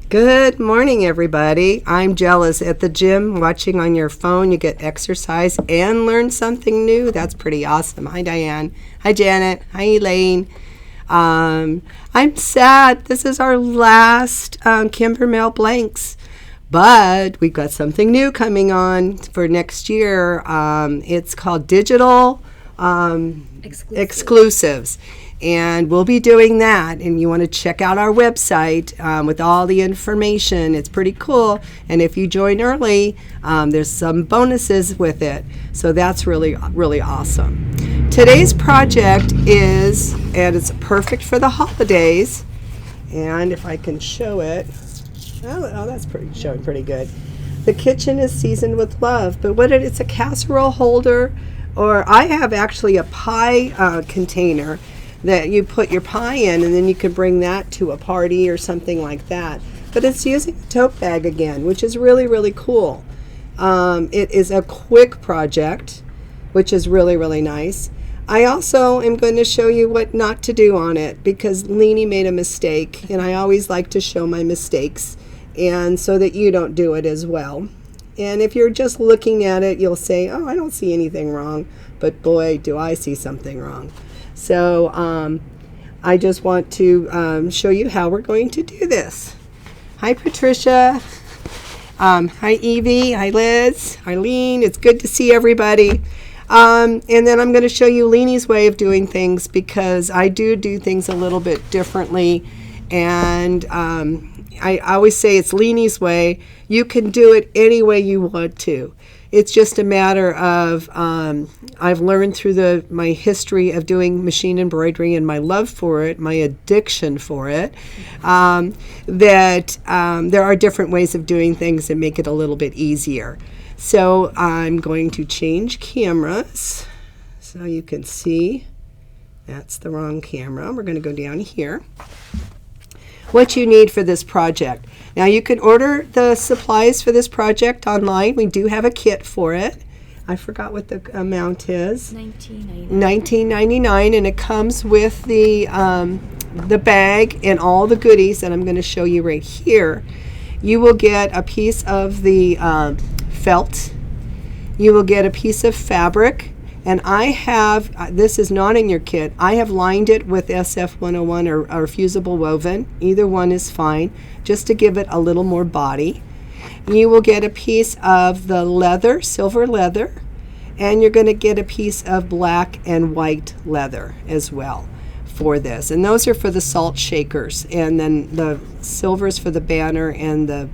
Good morning, everybody. I'm jealous. At the gym, watching on your phone, you get exercise and learn something new. That's pretty awesome. Hi, Diane. Hi, Janet. Hi, Elaine. I'm sad. This is our last Kimberbell blanks, but we've got something new coming on for next year. It's called Digital Exclusives. And we'll be doing that, and you want to check out our website with all the information. It's pretty cool, and if you join early, there's some bonuses with it, so that's really, really awesome. Today's project is, and it's perfect for the holidays, and if I can show it, oh that's showing pretty good. The kitchen is seasoned with love, but it's a casserole holder, or I have actually a pie container that you put your pie in, and then you can bring that to a party or something like that. But it's using a tote bag again, which is really, really cool. It is a quick project, which is really, really nice. I also am going to show you what not to do on it, because Leni made a mistake, and I always like to show my mistakes, and so that you don't do it as well. And if you're just looking at it, you'll say, oh, I don't see anything wrong, but boy, do I see something wrong. So I just want to show you how we're going to do this. Hi, Patricia. Hi, Evie. Hi, Liz. Eileen. It's good to see everybody. And then I'm going to show you Leni's way of doing things, because I do things a little bit differently. And I always say it's Leni's way. You can do it any way you want to. It's just a matter of I've learned through my history of doing machine embroidery and my love for it, my addiction for it, that there are different ways of doing things that make it a little bit easier. So I'm going to change cameras so you can see. That's the wrong camera. We're going to go down here. What you need for this project. Now you can order the supplies for this project online. We do have a kit for it. I forgot what the amount is. $19.99, and it comes with the bag and all the goodies that I'm going to show you right here. You will get a piece of the felt. You will get a piece of fabric. And I have, this is not in your kit, I have lined it with SF101 or fusible woven. Either one is fine, just to give it a little more body. You will get a piece of the leather, silver leather, and you're going to get a piece of black and white leather as well for this. And those are for the salt shakers. And then the silver's for the banner, and the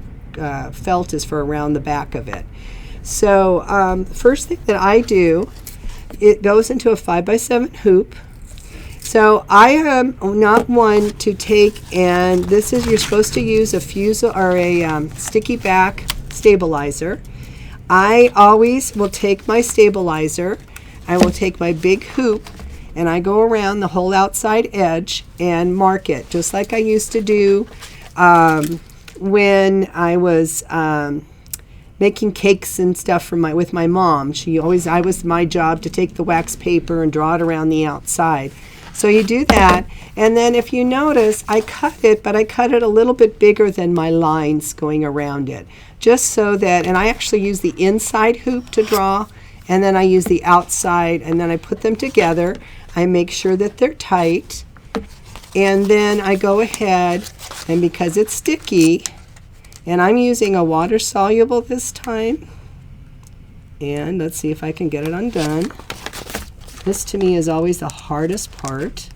felt is for around the back of it. So the first thing that I do, it goes into a 5x7 hoop. So I am not one to take, and this is, you're supposed to use a sticky back stabilizer. I always will take my stabilizer, I will take my big hoop, and I go around the whole outside edge and mark it, just like I used to do when I was making cakes and stuff with my mom. I was my job to take the wax paper and draw it around the outside. So you do that, and then if you notice, I cut it, but I cut it a little bit bigger than my lines going around it, just so that, and I actually use the inside hoop to draw, and then I use the outside, and then I put them together. I make sure that they're tight, and then I go ahead, and because it's sticky, and I'm using a water soluble this time. And let's see if I can get it undone. This to me is always the hardest part.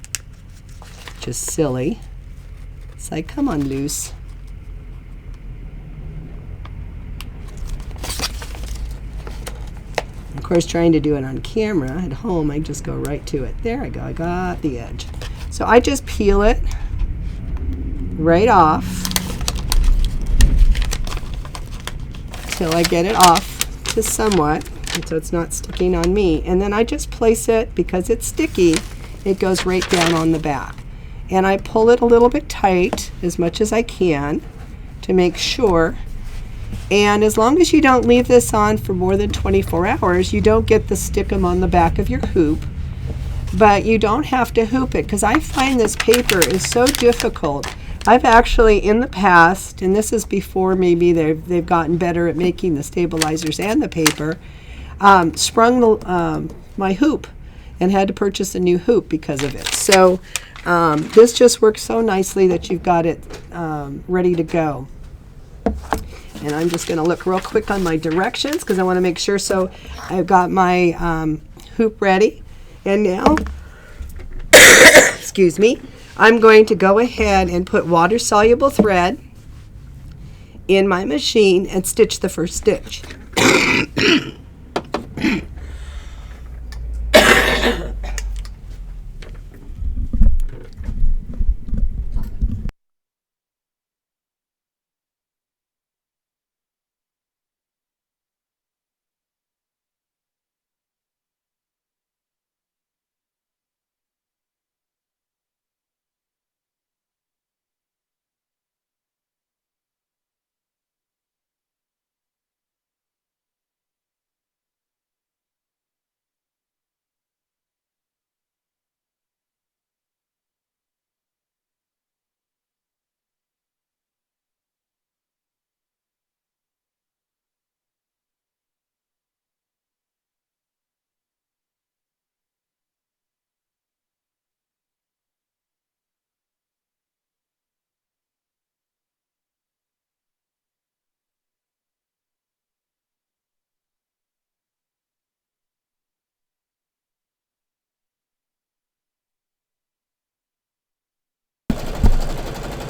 Just silly. It's like, come on, loose. Of course, trying to do it on camera at home, I just go right to it. There I go, I got the edge. So I just peel it right off till I get it off to somewhat, so it's not sticking on me. And then I just place it, because it's sticky, it goes right down on the back. And I pull it a little bit tight, as much as I can, to make sure. And as long as you don't leave this on for more than 24 hours, you don't get the stickum on the back of your hoop. But you don't have to hoop it, because I find this paper is so difficult. I've actually in the past, and this is before maybe they've gotten better at making the stabilizers and the paper, sprung my hoop and had to purchase a new hoop because of it. So this just works so nicely that you've got it ready to go. And I'm just going to look real quick on my directions because I want to make sure. So I've got my hoop ready. And now, excuse me, I'm going to go ahead and put water-soluble thread in my machine and stitch the first stitch.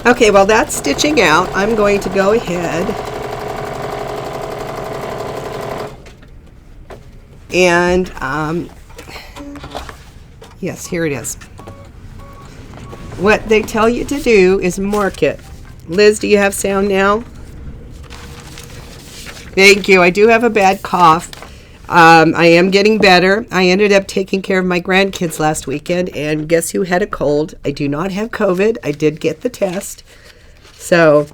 Okay, while that's stitching out, I'm going to go ahead and, yes, here it is. What they tell you to do is mark it. Liz, do you have sound now? Thank you. I do have a bad cough. I am getting better. I ended up taking care of my grandkids last weekend, and guess who had a cold? I do not have COVID. I did get the test. So,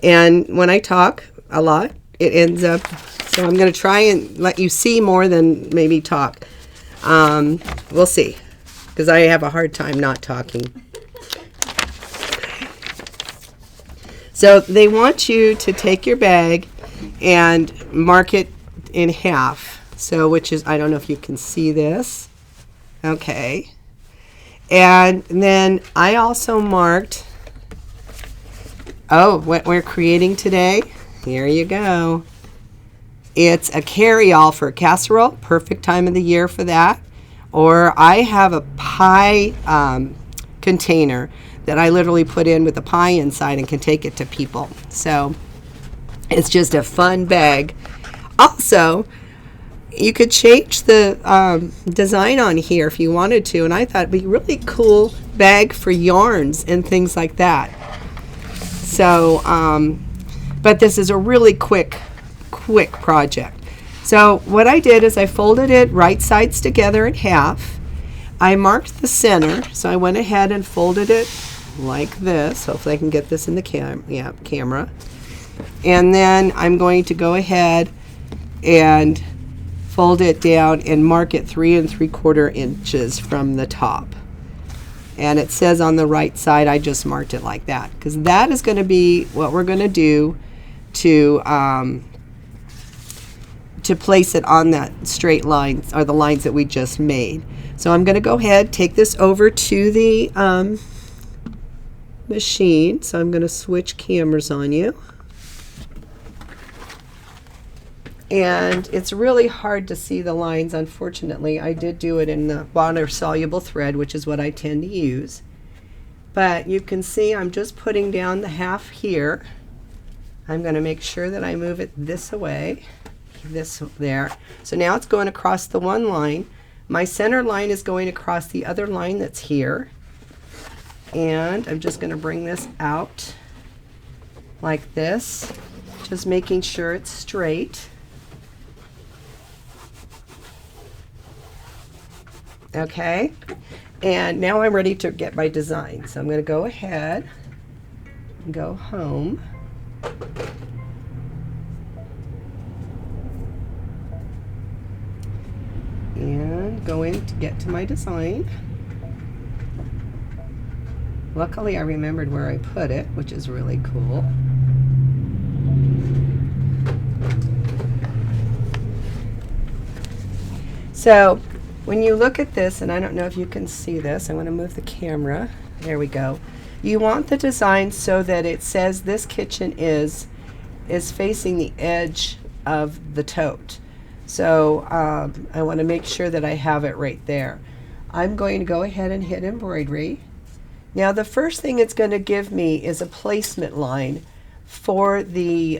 and when I talk a lot, it ends up, so I'm going to try and let you see more than maybe talk. We'll see, because I have a hard time not talking. So they want you to take your bag and mark it in half. So, which is, I don't know if you can see this. Okay. And then I also marked, oh, what we're creating today. Here you go. It's a carry-all for casserole. Perfect time of the year for that. Or I have a pie container that I literally put in with a pie inside and can take it to people. So it's just a fun bag. Also, you could change the design on here if you wanted to, and I thought it'd be a really cool bag for yarns and things like that. So, but this is a really quick project. So what I did is I folded it right sides together in half. I marked the center, so I went ahead and folded it like this. Hopefully I can get this in the camera. And then I'm going to go ahead and fold it down and mark it 3 3/4 inches from the top. And it says on the right side, I just marked it like that, because that is going to be what we're going to do to place it on that straight line, or the lines that we just made. So I'm going to go ahead, take this over to the machine. So I'm going to switch cameras on you. And it's really hard to see the lines, unfortunately. I did do it in the water-soluble thread, which is what I tend to use. But you can see I'm just putting down the half here. I'm going to make sure that I move it this way, this there. So now it's going across the one line. My center line is going across the other line that's here. And I'm just going to bring this out like this, just making sure it's straight. Okay, and now I'm ready to get my design. So I'm going to go ahead and go home. And going to get to my design. Luckily I remembered where I put it, which is really cool. So when you look at this, and I don't know if you can see this, I'm going to move the camera. There we go. You want the design so that it says this kitchen is facing the edge of the tote. So I want to make sure that I have it right there. I'm going to go ahead and hit embroidery. Now the first thing it's going to give me is a placement line for the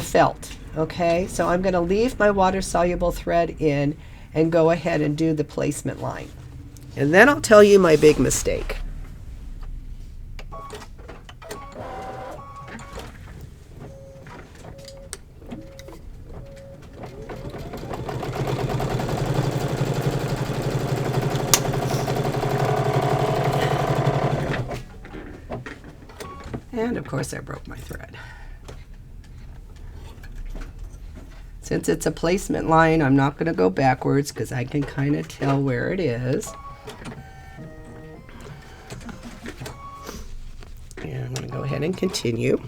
felt. Okay, so I'm going to leave my water soluble thread in and go ahead and do the placement line. And then I'll tell you my big mistake. And of course I broke my thread. Since it's a placement line, I'm not going to go backwards because I can kind of tell where it is. And I'm going to go ahead and continue.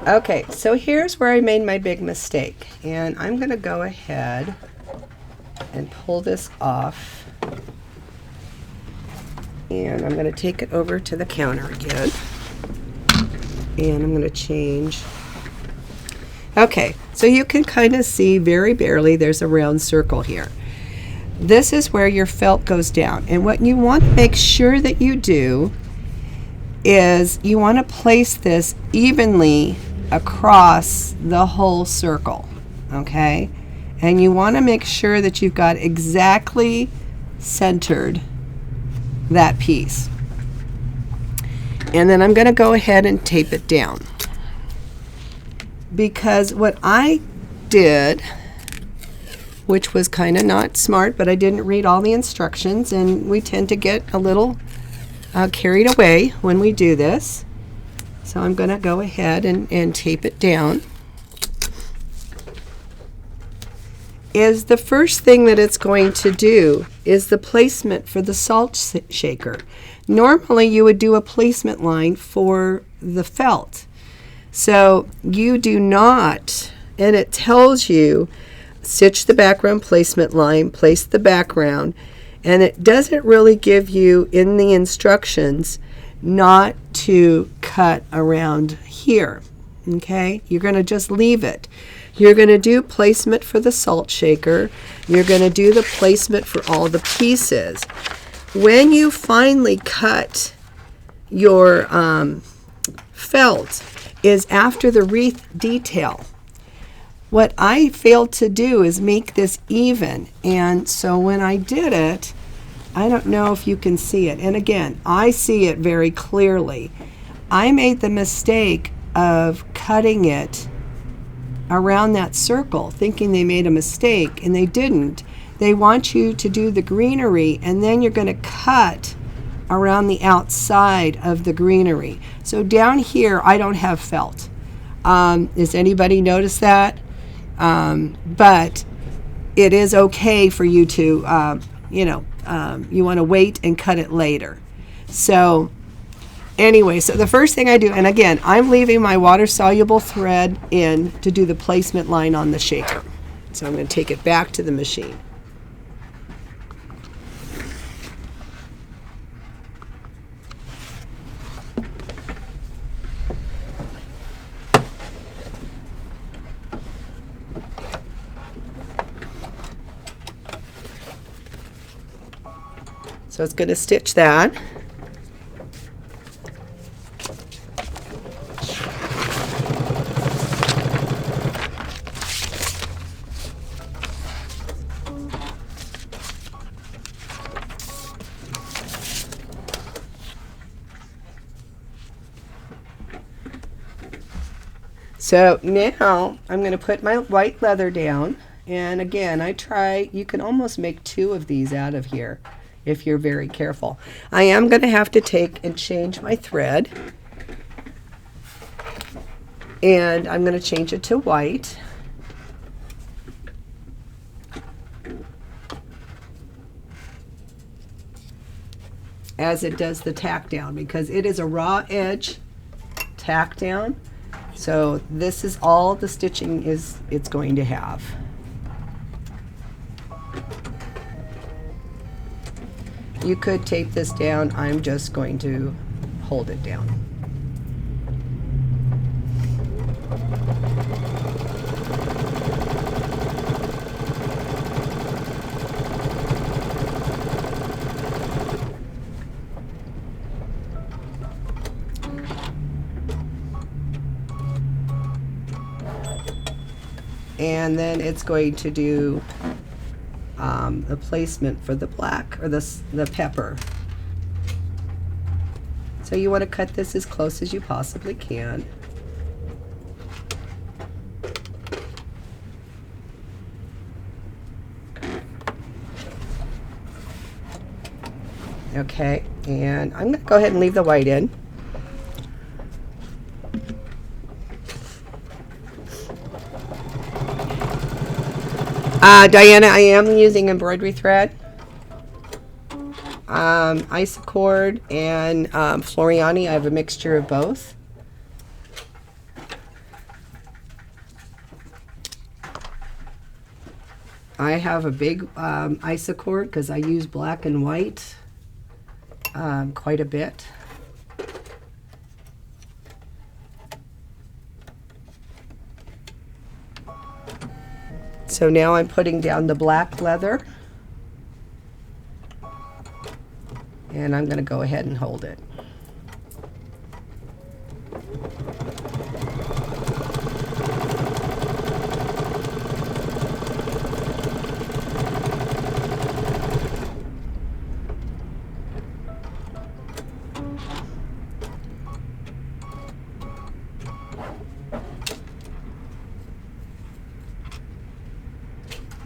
Okay, so here's where I made my big mistake, and I'm going to go ahead and pull this off, and I'm going to take it over to the counter again, and I'm going to change. Okay, so you can kind of see very barely there's a round circle here. This is where your felt goes down, and what you want to make sure that you do is you want to place this evenly across the whole circle, okay? And you want to make sure that you've got exactly centered that piece. And then I'm going to go ahead and tape it down, because what I did, which was kind of not smart, but I didn't read all the instructions, and we tend to get a little carried away when we do this. So I'm going to go ahead and tape it down. Is the first thing that it's going to do is the placement for the salt shaker. Normally you would do a placement line for the felt. So you do not, and it tells you, stitch the background placement line, place the background, and it doesn't really give you in the instructions not to cut around here. Okay, you're going to just leave it. You're going to do placement for the salt shaker. You're going to do the placement for all the pieces. When you finally cut your felt is after the wreath detail. What I failed to do is make this even, and so when I did it, I don't know if you can see it, and again, I see it very clearly. I made the mistake of cutting it around that circle, thinking they made a mistake, and they didn't. They want you to do the greenery, and then you're going to cut around the outside of the greenery. So down here, I don't have felt. Does anybody notice that? But it is okay for you to, you want to wait and cut it later. So anyway, so the first thing I do, and again, I'm leaving my water-soluble thread in to do the placement line on the shaker. So I'm going to take it back to the machine. So it's going to stitch that. So now I'm going to put my white leather down, and again, you can almost make two of these out of here if you're very careful. I am going to have to take and change my thread. And I'm going to change it to white. As it does the tack down, because it is a raw edge tack down. So this is all the stitching it's going to have. You could tape this down. I'm just going to hold it down. And then it's going to do the placement for the black, or the pepper. So you want to cut this as close as you possibly can. Okay, and I'm going to go ahead and leave the white in. Diana, I am using embroidery thread, Isacord, and Floriani. I have a mixture of both. I have a big Isacord because I use black and white quite a bit. So now I'm putting down the black leather, and I'm going to go ahead and hold it.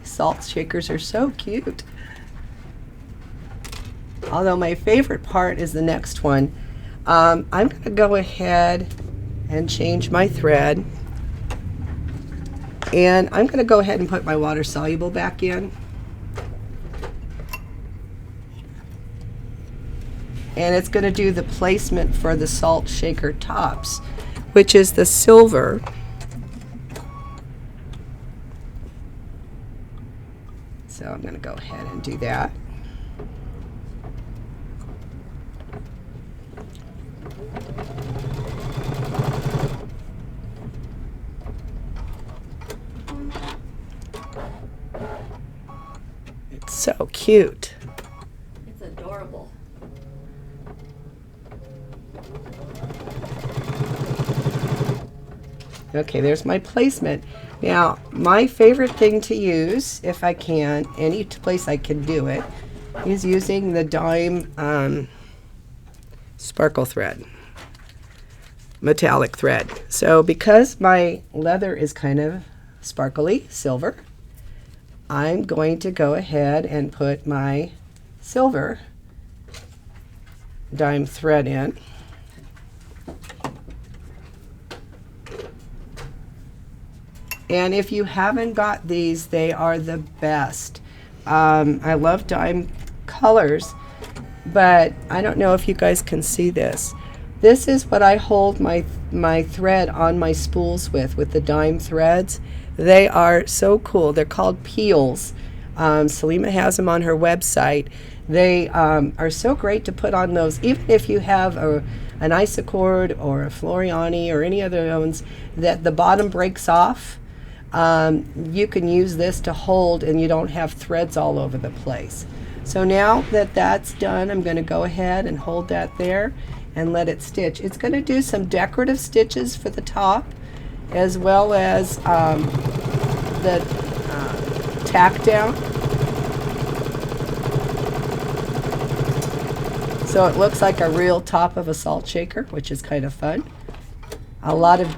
Salt shakers are so cute. Although my favorite part is the next one. I'm going to go ahead and change my thread. And I'm going to go ahead and put my water soluble back in. And it's going to do the placement for the salt shaker tops, which is the silver. So I'm going to go ahead and do that. It's so cute. It's adorable. Okay, there's my placement. Now, my favorite thing to use, if I can, any place I can do it, is using the dime sparkle thread, metallic thread. So because my leather is kind of sparkly silver, I'm going to go ahead and put my silver dime thread in. And if you haven't got these, they are the best. I love dime colors, but I don't know if you guys can see this. This is what I hold my thread on my spools with the dime threads. They are so cool. They're called peels. Salima has them on her website. They are so great to put on those, even if you have an Isacord or a Floriani or any other ones that the bottom breaks off. You can use this to hold and you don't have threads all over the place. So now that that's done, I'm going to go ahead and hold that there and let it stitch. It's going to do some decorative stitches for the top, as well as the tack down. So it looks like a real top of a salt shaker, which is kind of fun. A lot of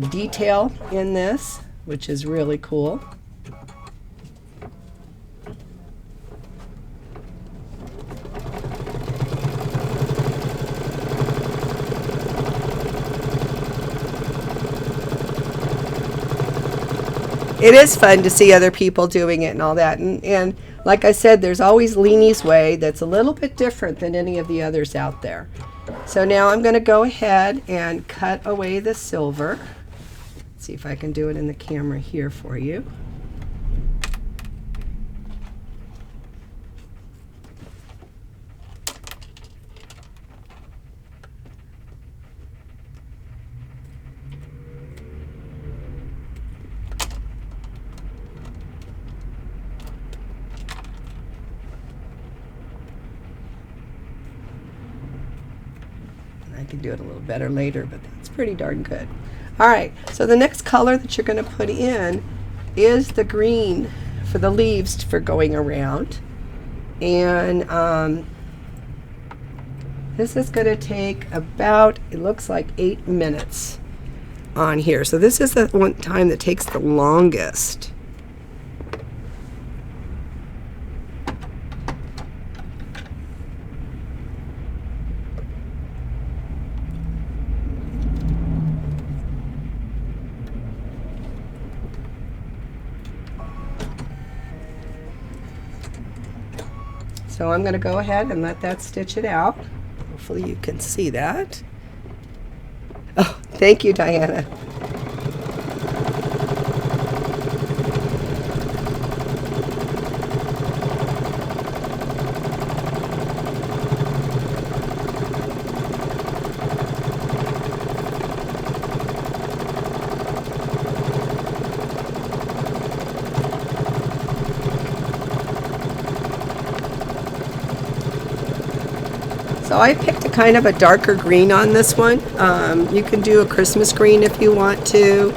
detail in this, which is really cool. it is fun to see other people doing it and all that. And like I said, there's always Leni's way that's a little bit different than any of the others out there. So now I'm going to go ahead and cut away the silver. Let's see if I can do it in the camera here for you. I can do it a little better later, but that's pretty darn good. All right, so the next color that you're going to put in is the green for the leaves for going around. And this is going to take about, it looks like 8 minutes on here. So this is the one time that takes the longest. So I'm going to go ahead and let that stitch it out. Hopefully you can see that. Oh, thank you, Diana. So I picked a kind of a darker green on this one. You can do a Christmas green if you want to,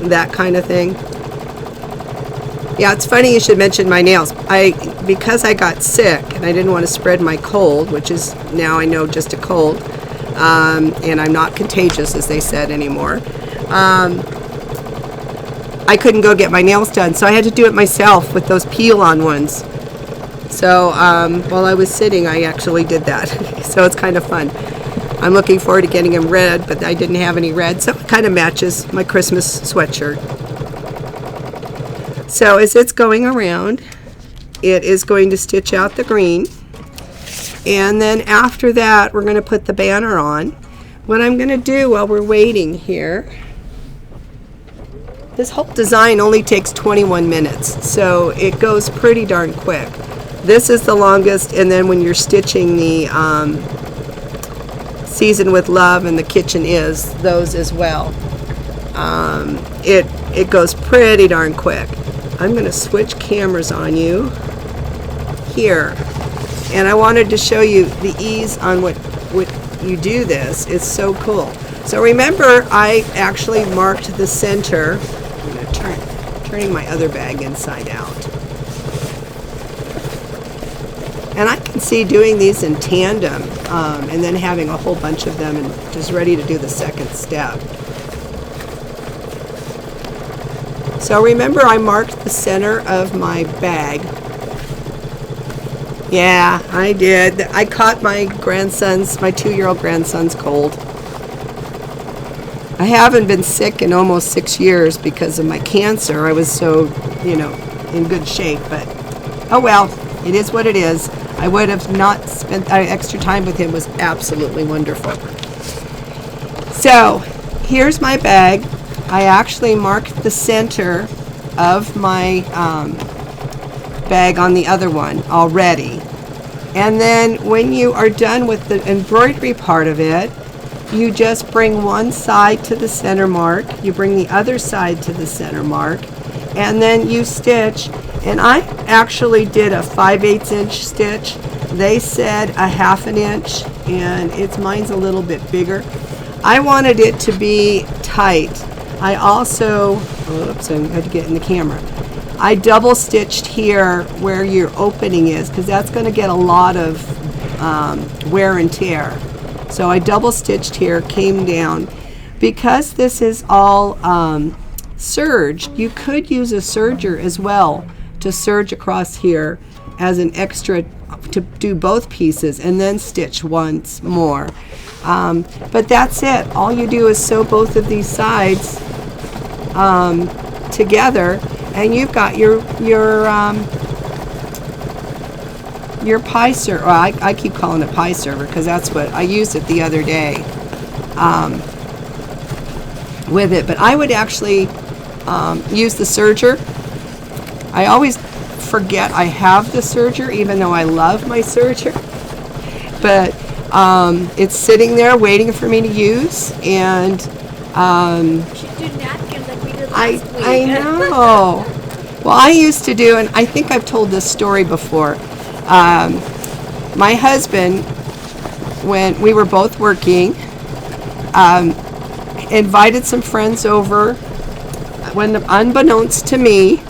that kind of thing. Yeah, it's funny you should mention my nails. Because I got sick and I didn't want to spread my cold, which is now I know just a cold, and I'm not contagious as they said anymore. I couldn't go get my nails done, so I had to do it myself with those peel-on ones. So while I was sitting, I actually did that. So it's kind of fun. I'm looking forward to getting them red, but I didn't have any red, so it kind of matches my Christmas sweatshirt. So as it's going around, it is going to stitch out the green. And then after that, we're going to put the banner on. What I'm going to do while we're waiting here, this whole design only takes 21 minutes, so it goes pretty darn quick. This is the longest, and then when you're stitching the Season with Love and the Kitchen Is, those as well. It goes pretty darn quick. I'm going to switch cameras on you here, and I wanted to show you the ease on what you do this. It's so cool. So remember, I actually marked the center. I'm going to turning my other bag inside out. And I can see doing these in tandem and then having a whole bunch of them and just ready to do the second step. So remember, I marked the center of my bag. Yeah, I did. I caught my 2-year-old grandson's cold. I haven't been sick in almost 6 years because of my cancer. I was so, in good shape, but oh well, it is what it is. I would have not spent extra time with him. Was absolutely wonderful. So here's my bag. I actually marked the center of my bag on the other one already. And then when you are done with the embroidery part of it, you just bring one side to the center mark, you bring the other side to the center mark, and then you stitch. And I actually did a 5/8 inch stitch. They said a 1/2 inch, and mine's a little bit bigger. I wanted it to be tight. I also, oops, I had to get in the camera. I double stitched here where your opening is, because that's going to get a lot of wear and tear. So I double stitched here, came down. Because this is all serged, you could use a serger as well to serge across here as an extra to do both pieces and then stitch once more. But that's it. All you do is sew both of these sides together, and you've got your pie server. Well, I keep calling it pie server because that's what I used it the other day with it. But I would actually use the serger. I always forget I have the serger, even though I love my serger. But it's sitting there waiting for me to use, and Should do napkins like we did last week. I know. Well, I used to do, and I think I've told this story before. My husband, when we were both working, invited some friends over, when unbeknownst to me,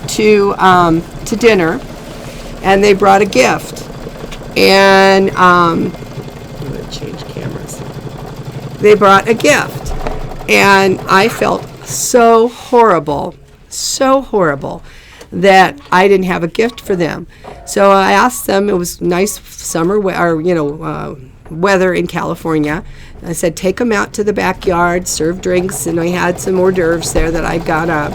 to dinner, and they brought a gift. And I'm going to change cameras. They brought a gift, and I felt so horrible that I didn't have a gift for them. So I asked them. It was nice summer weather in California. I said, take them out to the backyard, serve drinks, and I had some hors d'oeuvres there that I got up.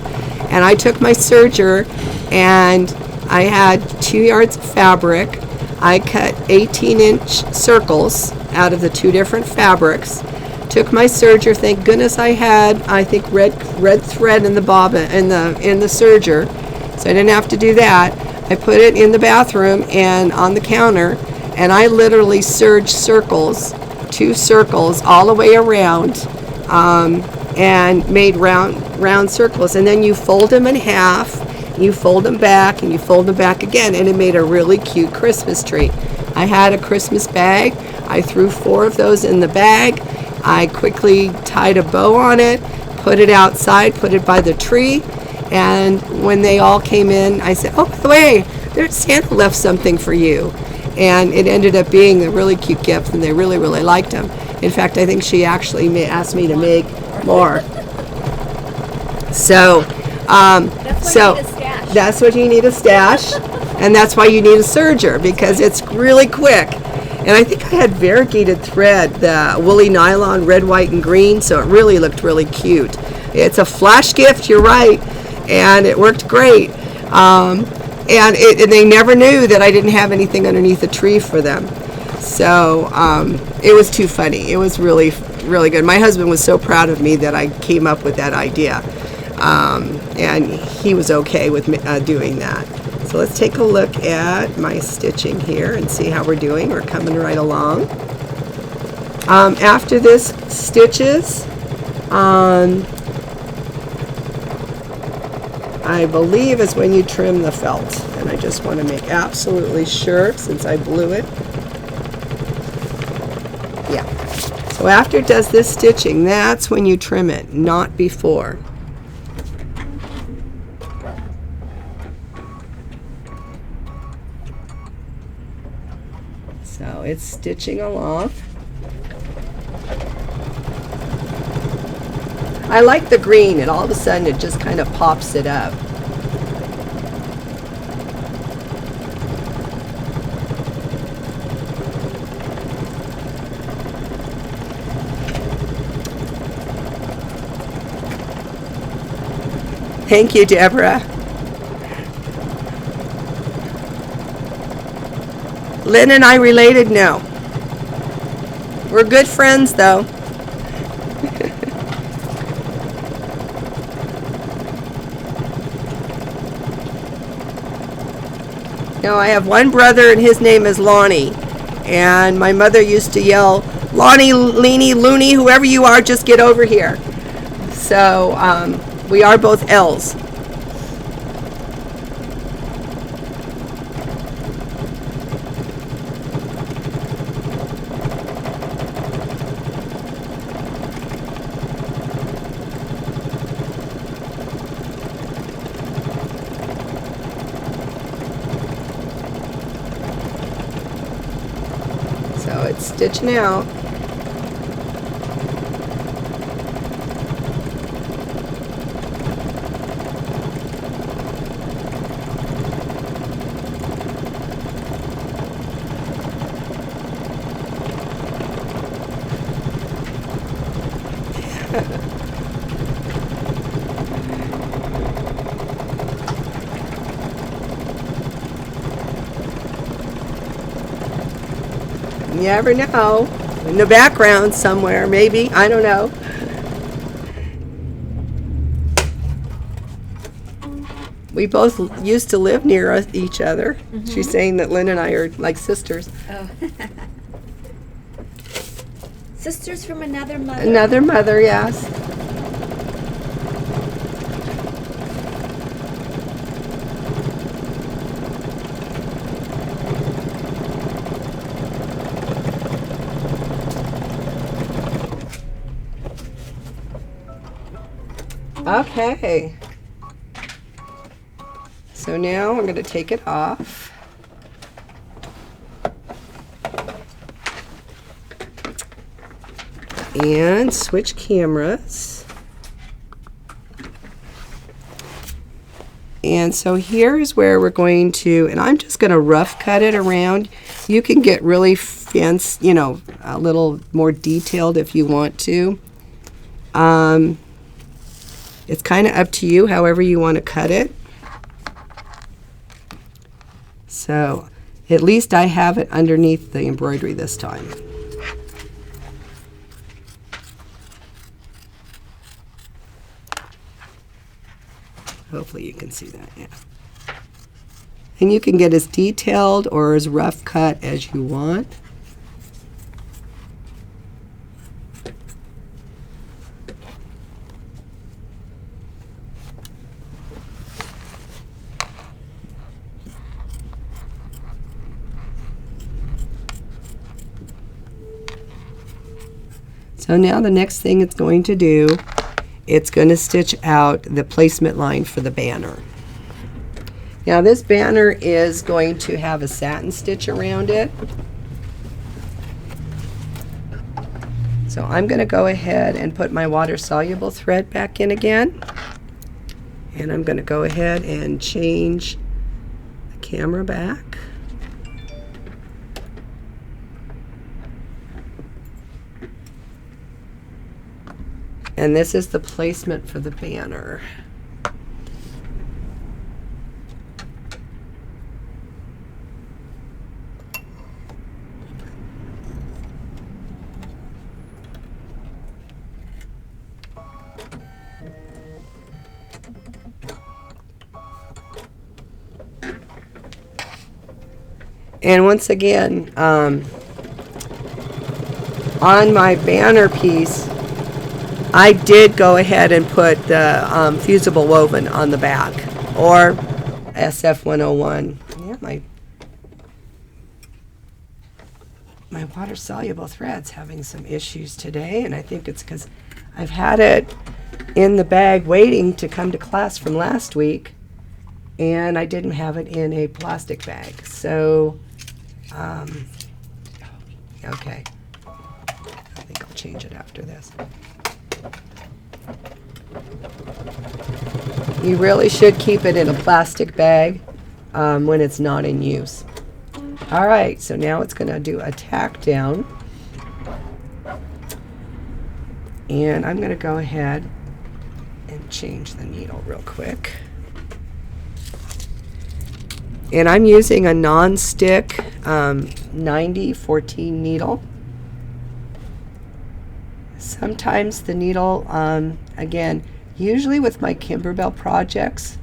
And I took my serger, and I had 2 yards of fabric. I cut 18-inch circles out of the 2 different fabrics. Took my serger. Thank goodness I had, I think, red thread in the bobbin in the serger, so I didn't have to do that. I put it in the bathroom and on the counter, and I literally serged circles, 2 circles all the way around, and made round circles. And then you fold them in half. You fold them back, and you fold them back again, and it made a really cute Christmas tree. I had a Christmas bag. I threw 4 of those in the bag. I quickly tied a bow on it, put it outside, put it by the tree, and when they all came in, I said, oh, by the way, Santa left something for you. And it ended up being a really cute gift, and they really, really liked them. In fact, I think she actually asked me to make more. So, that's what you need a stash, and that's why you need a serger, because it's really quick. And I think I had variegated thread, the woolly nylon, red, white, and green, so it really looked really cute. It's a flash gift, you're right, and it worked great. And they never knew that I didn't have anything underneath the tree for them. So it was too funny. It was really, really good. My husband was so proud of me that I came up with that idea. And he was okay with me, doing that. So let's take a look at my stitching here and see how we're doing. We're coming right along. After this stitches, I believe is when you trim the felt. And I just want to make absolutely sure, since I blew it. Yeah. So after it does this stitching, that's when you trim it, not before. So it's stitching along. I like the green, and all of a sudden it just kind of pops it up. Thank you, Deborah. Lynn and I related? No. We're good friends, though. No, I have one brother, and his name is Leni. And my mother used to yell, Leni, Leni, Looney, whoever you are, just get over here. So we are both L's. So it's stitching out. never know. In the background somewhere, maybe. I don't know. We both used to live near each other. Mm-hmm. She's saying that Lynn and I are like sisters. Oh. Sisters from another mother. Another mother, yes. Okay. So now I'm going to take it off. And switch cameras. And so here's where we're going to, and I'm just going to rough cut it around. You can get really fancy, a little more detailed if you want to. It's kind of up to you, however you want to cut it. So at least I have it underneath the embroidery this time. Hopefully you can see that, yeah. And you can get as detailed or as rough cut as you want. So now the next thing it's going to do, it's going to stitch out the placement line for the banner. Now this banner is going to have a satin stitch around it. So I'm going to go ahead and put my water-soluble thread back in again. And I'm going to go ahead and change the camera back. And this is the placement for the banner. And once again, on my banner piece, I did go ahead and put the fusible woven on the back, or SF101. Yeah, my water-soluble thread's having some issues today, and I think it's because I've had it in the bag waiting to come to class from last week, and I didn't have it in a plastic bag. So, okay. I think I'll change it after this. You really should keep it in a plastic bag when it's not in use. All right, so now it's going to do a tack down. And I'm going to go ahead and change the needle real quick. And I'm using a non-stick 90-14 needle. Sometimes the needle, again, usually with my Kimberbell projects,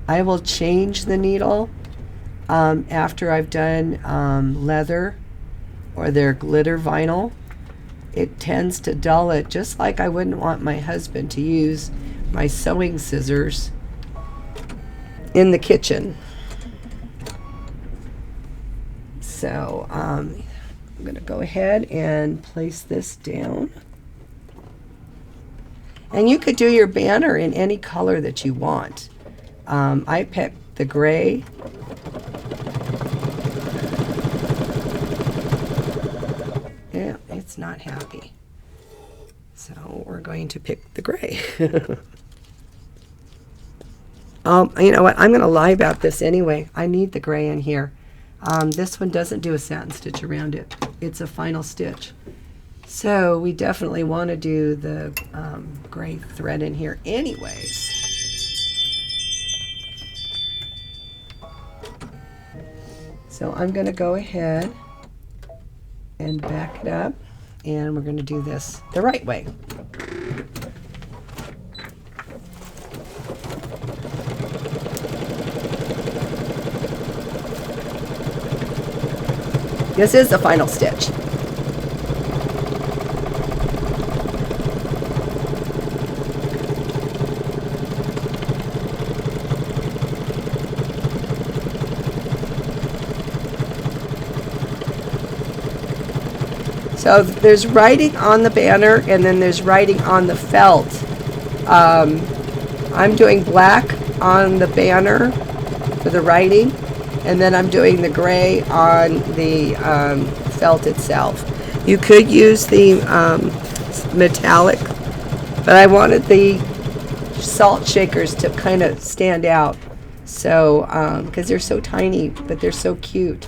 I will change the needle after I've done leather or their glitter vinyl. It tends to dull it, just like I wouldn't want my husband to use my sewing scissors in the kitchen. So I'm going to go ahead and place this down. And you could do your banner in any color that you want. I picked the gray. Yeah, it's not happy. So we're going to pick the gray. You know what? I'm going to lie about this anyway. I need the gray in here. This one doesn't do a satin stitch around it. It's a final stitch. So we definitely want to do the gray thread in here anyways. So I'm going to go ahead and back it up. And we're going to do this the right way. This is the final stitch. So there's writing on the banner, and then there's writing on the felt. I'm doing black on the banner for the writing, and then I'm doing the gray on the felt itself. You could use the metallic, but I wanted the salt shakers to kind of stand out. So, because they're so tiny, but they're so cute.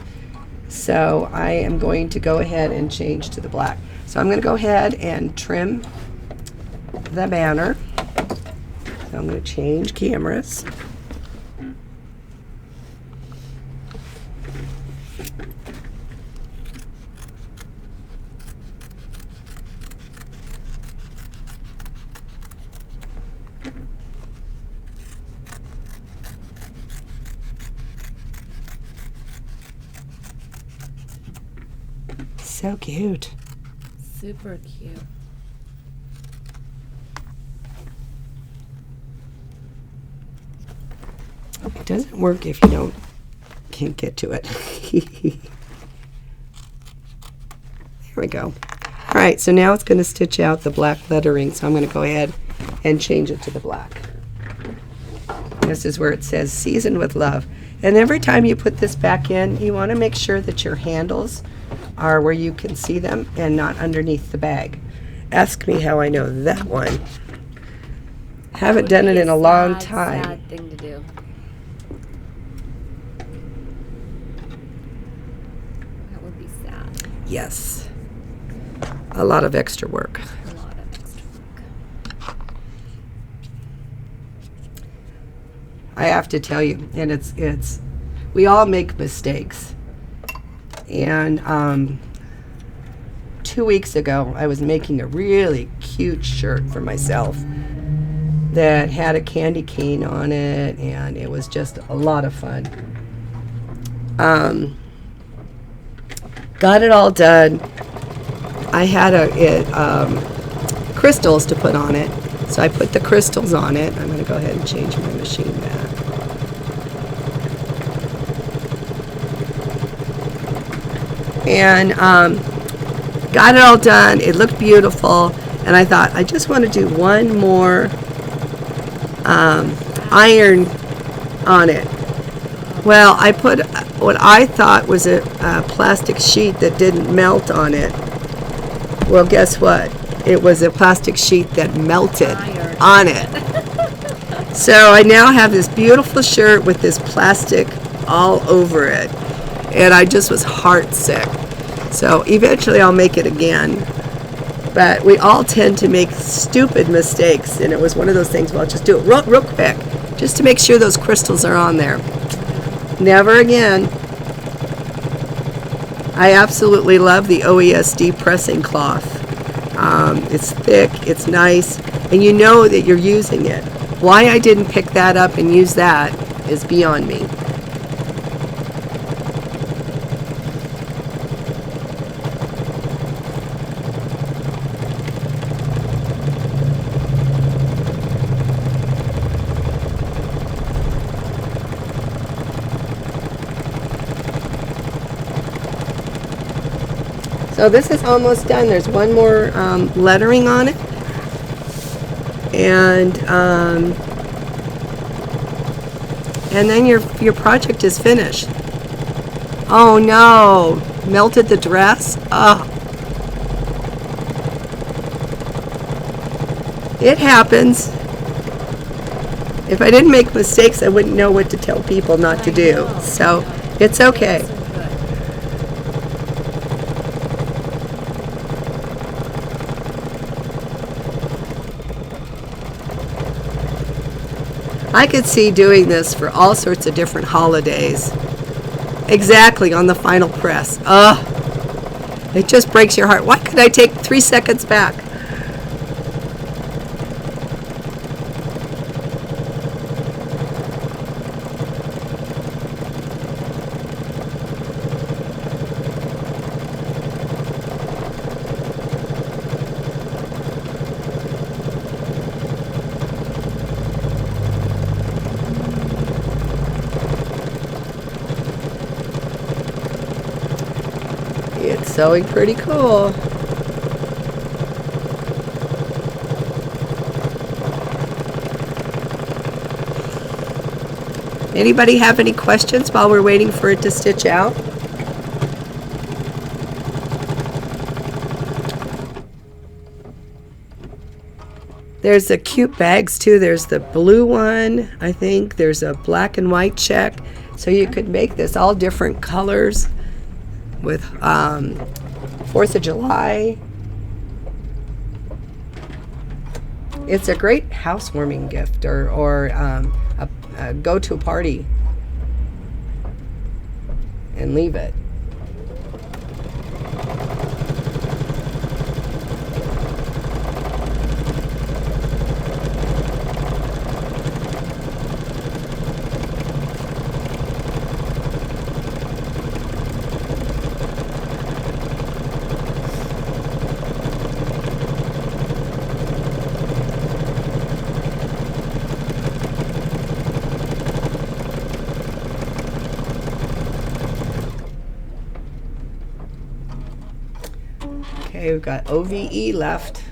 So I am going to go ahead and change to the black. So I'm going to go ahead and trim the banner. So I'm going to change cameras. So cute. Super cute. It doesn't work if you can't get to it. There we go. All right, so now it's going to stitch out the black lettering, so I'm going to go ahead and change it to the black. This is where it says seasoned with love. And every time you put this back in, you want to make sure that your handles are where you can see them and not underneath the bag. Ask me how I know that one. Haven't done it in a long time. Sad thing to do. That would be sad. Yes. A lot of extra work. A lot of extra work. I have to tell you, and it's we all make mistakes. And 2 weeks ago, I was making a really cute shirt for myself that had a candy cane on it, and it was just a lot of fun. Got it all done. I had crystals to put on it, so I put the crystals on it. I'm going to go ahead and change my machine back. And got it all done. It looked beautiful, and I thought I just want to do one more iron on it. Well, I put what I thought was a plastic sheet that didn't melt on it. Well, guess what? It was a plastic sheet that melted on it. So I now have this beautiful shirt with this plastic all over it. And I just was heart sick. So eventually I'll make it again. But we all tend to make stupid mistakes. And it was one of those things, well, I'll just do it real quick, just to make sure those crystals are on there. Never again. I absolutely love the OESD pressing cloth. It's thick, it's nice, and you know that you're using it. Why I didn't pick that up and use that is beyond me. So this is almost done. There's one more lettering on it, and then your project is finished. Oh no! Melted the dress. Oh, it happens. If I didn't make mistakes, I wouldn't know what to tell people not to do. So it's okay. I could see doing this for all sorts of different holidays. Exactly, on the final press. It just breaks your heart. Why could I take 3 seconds back? It's sewing pretty cool. Anybody have any questions while we're waiting for it to stitch out? There's the cute bags too. There's the blue one, I think. There's a black and white check. So you could make this all different colors with 4th of July. It's a great housewarming gift or a go-to party and leave it. Okay, we've got OVE left.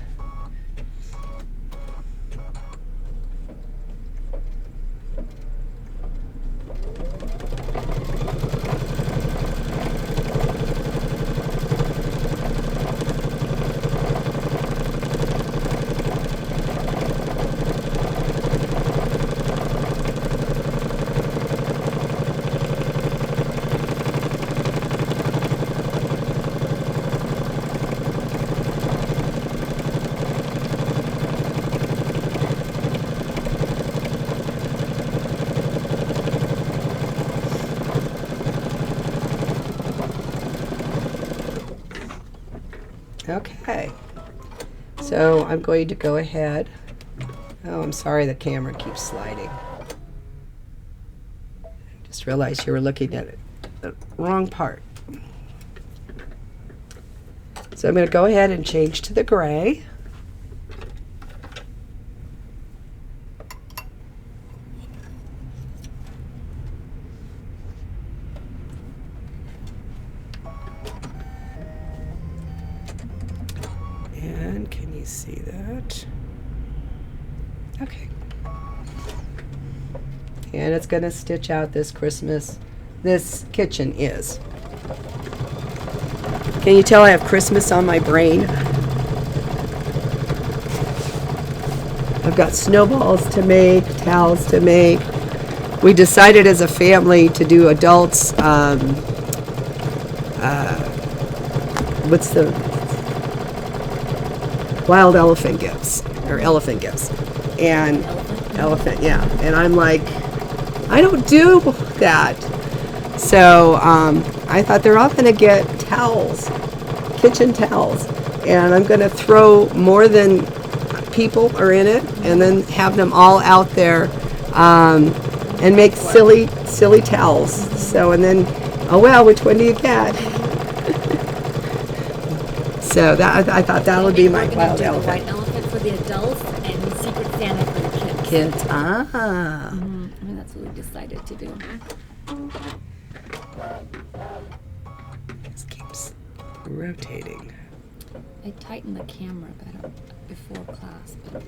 Okay, so I'm going to go ahead. Oh, I'm sorry the camera keeps sliding. Just realized you were looking at the wrong part. So I'm going to go ahead and change to the gray. And can you see that? Okay. And it's going to stitch out this Christmas. This kitchen is. Can you tell I have Christmas on my brain? I've got snowballs to make, towels to make. We decided as a family to do adults, what's the wild elephant gifts, or elephant gifts. And elephant, yeah. And I'm like, I don't do that. So I thought they're all going to get towels, kitchen towels. And I'm going to throw more than people are in it and then have them all out there and make silly towels. So, and then, oh well, which one do you get? So that I thought that would be my wild elephant. White elephant for the adults and Secret Santa for the kids. Kids, ah. I mean, that's what we decided to do. This keeps rotating. I tightened the camera better before class, but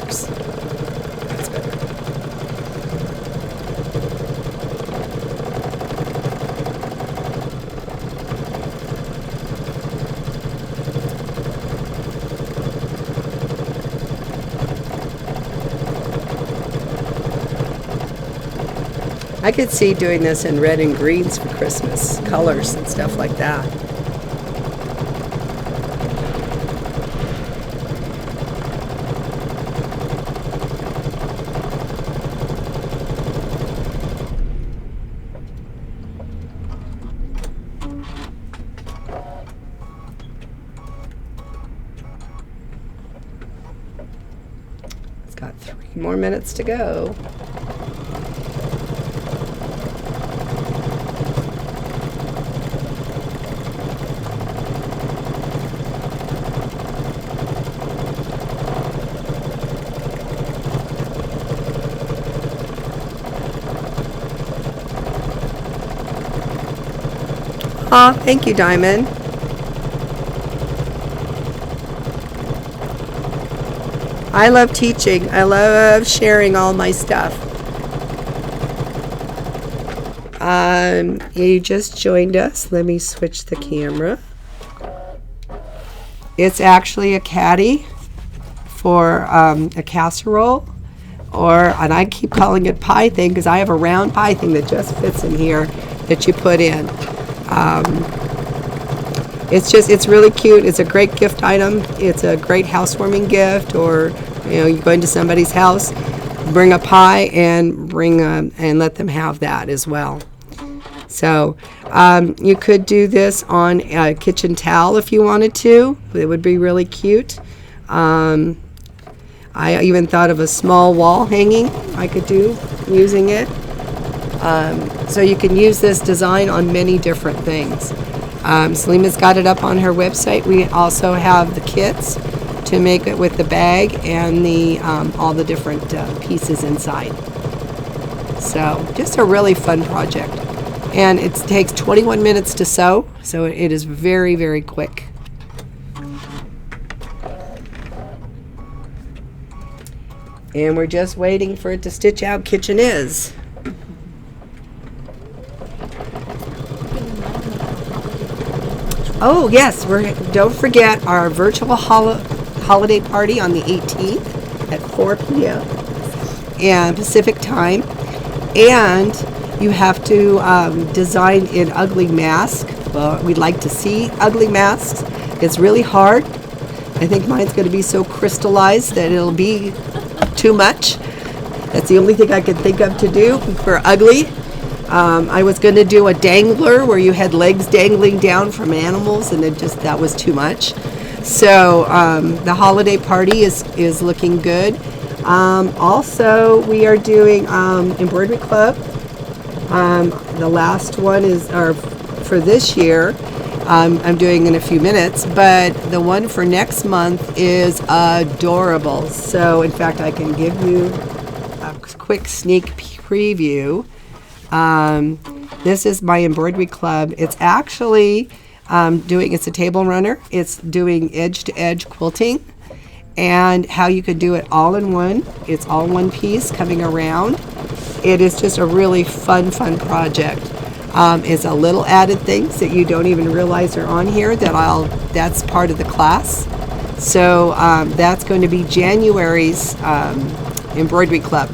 Works. That's better. I could see doing this in red and greens for Christmas, colors and stuff like that. got 3 more minutes to go. Oh, thank you, Diamond. I love teaching. I love sharing all my stuff. You just joined us. Let me switch the camera. It's actually a caddy for a casserole, and I keep calling it pie thing because I have a round pie thing that just fits in here that you put in. It's really cute. It's a great gift item. It's a great housewarming gift, or you go into somebody's house, bring a pie and and let them have that as well. So you could do this on a kitchen towel if you wanted to. It would be really cute. I even thought of a small wall hanging I could do using it. So you can use this design on many different things. Selima's got it up on her website. We also have the kits to make it with the bag and the all the different pieces inside. So just a really fun project. And it takes 21 minutes to sew, so it is very, very quick. And we're just waiting for it to stitch out Kitchen Is. Oh yes, don't forget our virtual holiday party on the 18th at 4 p.m. and Pacific time. And you have to design an ugly mask. Well, we'd like to see ugly masks. It's really hard. I think mine's going to be so crystallized that it'll be too much. That's the only thing I could think of to do for ugly. I was going to do a dangler where you had legs dangling down from animals, and that was too much. So the holiday party is looking good. Also, we are doing Embroidery Club. The last one is for this year. I'm doing in a few minutes, but the one for next month is adorable. So, in fact, I can give you a quick sneak preview. This is my Embroidery Club. It's actually it's a table runner. It's doing edge-to-edge quilting, and how you could do it all in one. It's all one piece coming around. It is just a really fun project. It's a little added things that you don't even realize are on here that's part of the class. So that's going to be January's Embroidery Club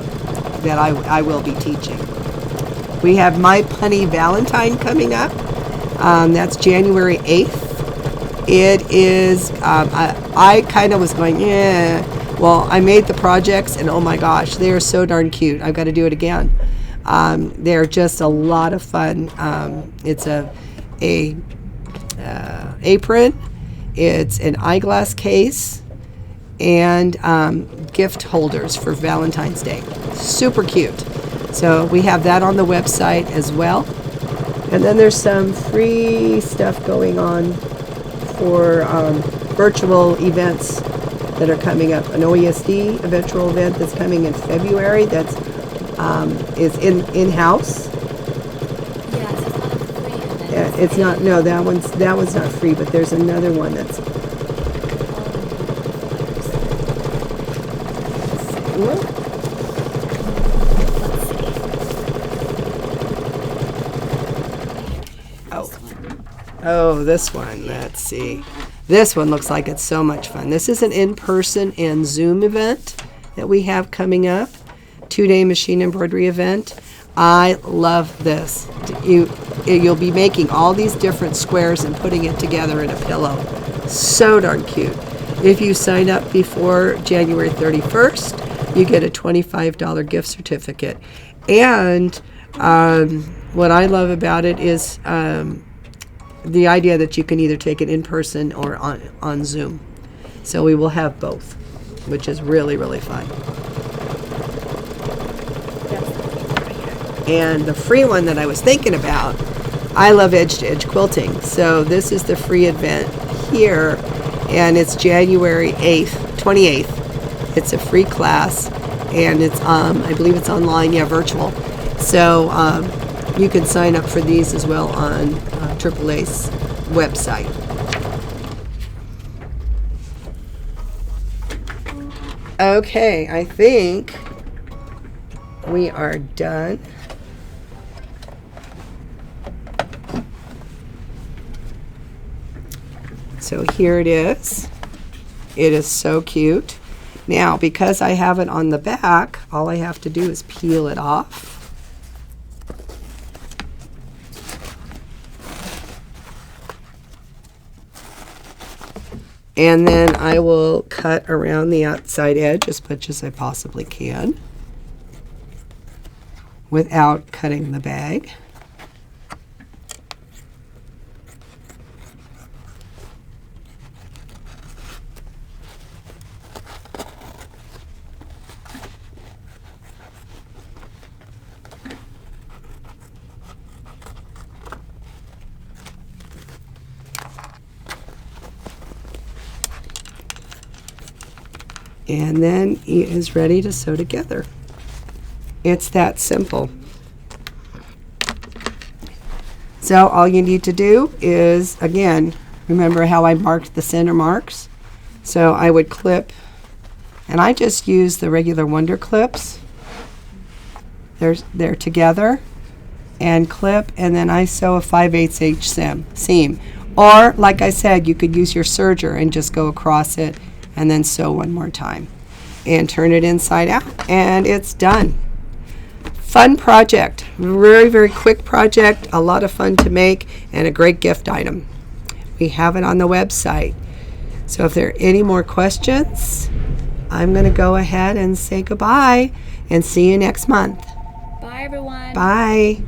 that I will be teaching. We have My Punny Valentine coming up. That's January 8th. It is, I kind of was going, well, I made the projects, and oh my gosh, they are so darn cute. I've got to do it again. They're just a lot of fun. It's a apron, it's an eyeglass case, and gift holders for Valentine's Day. Super cute. So we have that on the website as well. And then there's some free stuff going on for virtual events that are coming up. An OESD, a virtual event that's coming in February. That's is in-house. Yes, it's not a free event. Yeah, it's not. No, that one's not free. But there's another one that's. Oh, this one. Let's see. This one looks like it's so much fun. This is an in-person and Zoom event that we have coming up. 2-day machine embroidery event. I love this. You'll be making all these different squares and putting it together in a pillow. So darn cute. If you sign up before January 31st, you get a $25 gift certificate. And what I love about it is the idea that you can either take it in person or on Zoom. So we will have both, which is really, really fun. And the free one that I was thinking about, I love edge-to-edge quilting. So this is the free event here, and it's January 28th. It's a free class, and it's I believe it's online, virtual. So you can sign up for these as well on AAA's website. Okay, I think we are done. So here it is. It is so cute. Now, because I have it on the back, all I have to do is peel it off. And then I will cut around the outside edge as much as I possibly can without cutting the bag. And then it is ready to sew together. It's that simple. So all you need to do is, again, remember how I marked the center marks? So I would clip, and I just use the regular Wonder clips. They're together, and clip, and then I sew a 5/8 inch seam. Or, like I said, you could use your serger and just go across it and then sew one more time and turn it inside out, and it's done. Fun project, very, very quick project, a lot of fun to make, and a great gift item. We have it on the website. So if there are any more questions, I'm going to go ahead and say goodbye and see you next month. Bye, everyone. Bye.